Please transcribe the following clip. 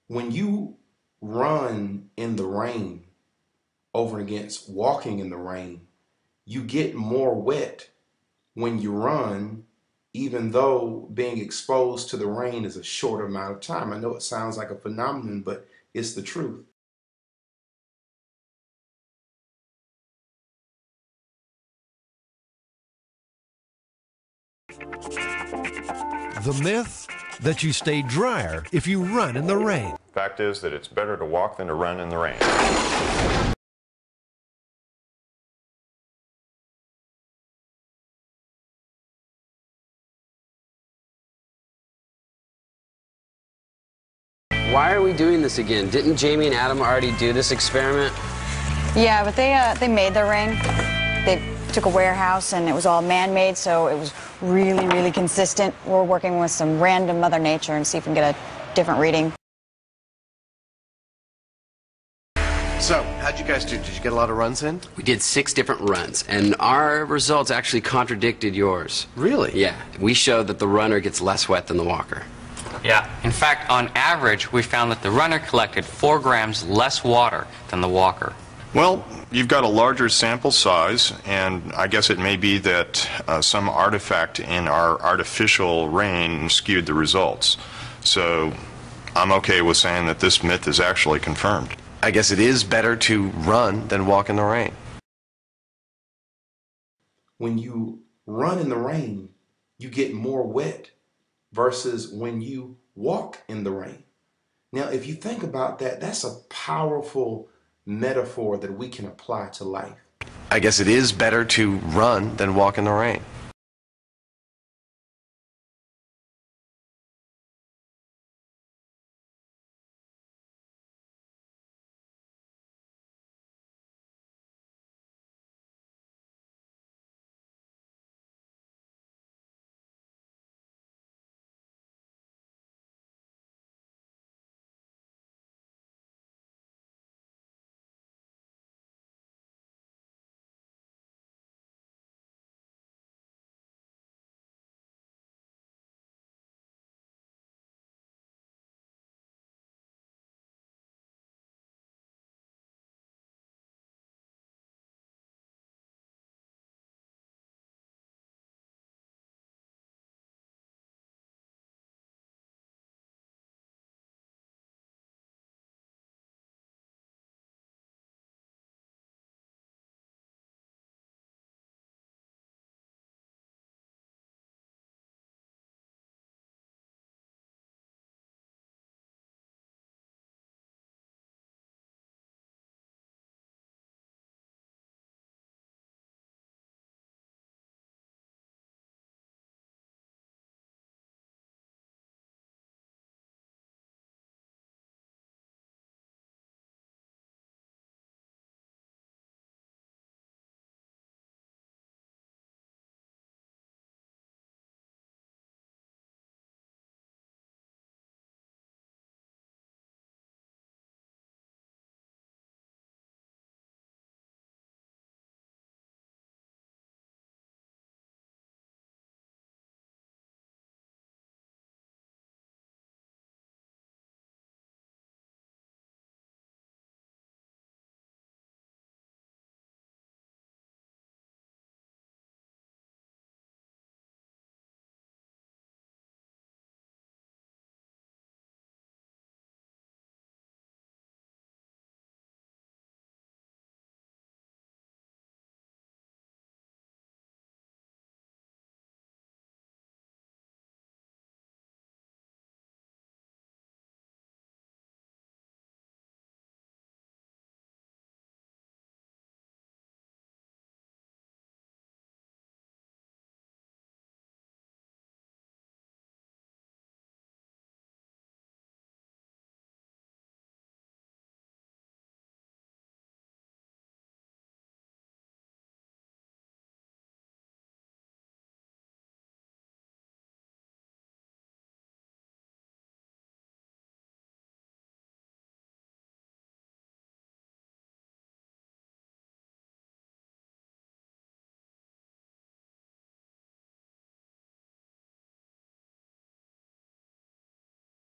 When you run in the rain over and against walking in the rain, you get more wet when you run, even though being exposed to the rain is a short amount of time. I know it sounds like a phenomenon, but it's the truth. The myth that you stay drier if you run in the rain. Fact is that it's better to walk than to run in the rain. Why are we doing this again? Didn't Jamie and Adam already do this experiment? Yeah, but they made the rain. They took a warehouse and it was all man-made, so it was really, really consistent. We're working with some random Mother Nature and see if we can get a different reading. So, how'd you guys do? Did you get a lot of runs in? We did 6 different runs, and our results actually contradicted yours. Really? Yeah, we showed that the runner gets less wet than the walker. Yeah, in fact, on average, we found that the runner collected 4 grams less water than the walker. Well, you've got a larger sample size, and I guess it may be that some artifact in our artificial rain skewed the results. So I'm okay with saying that this myth is actually confirmed. I guess it is better to run than walk in the rain. When you run in the rain, you get more wet versus when you walk in the rain. Now, if you think about that, that's a powerful metaphor that we can apply to life. I guess it is better to run than walk in the rain.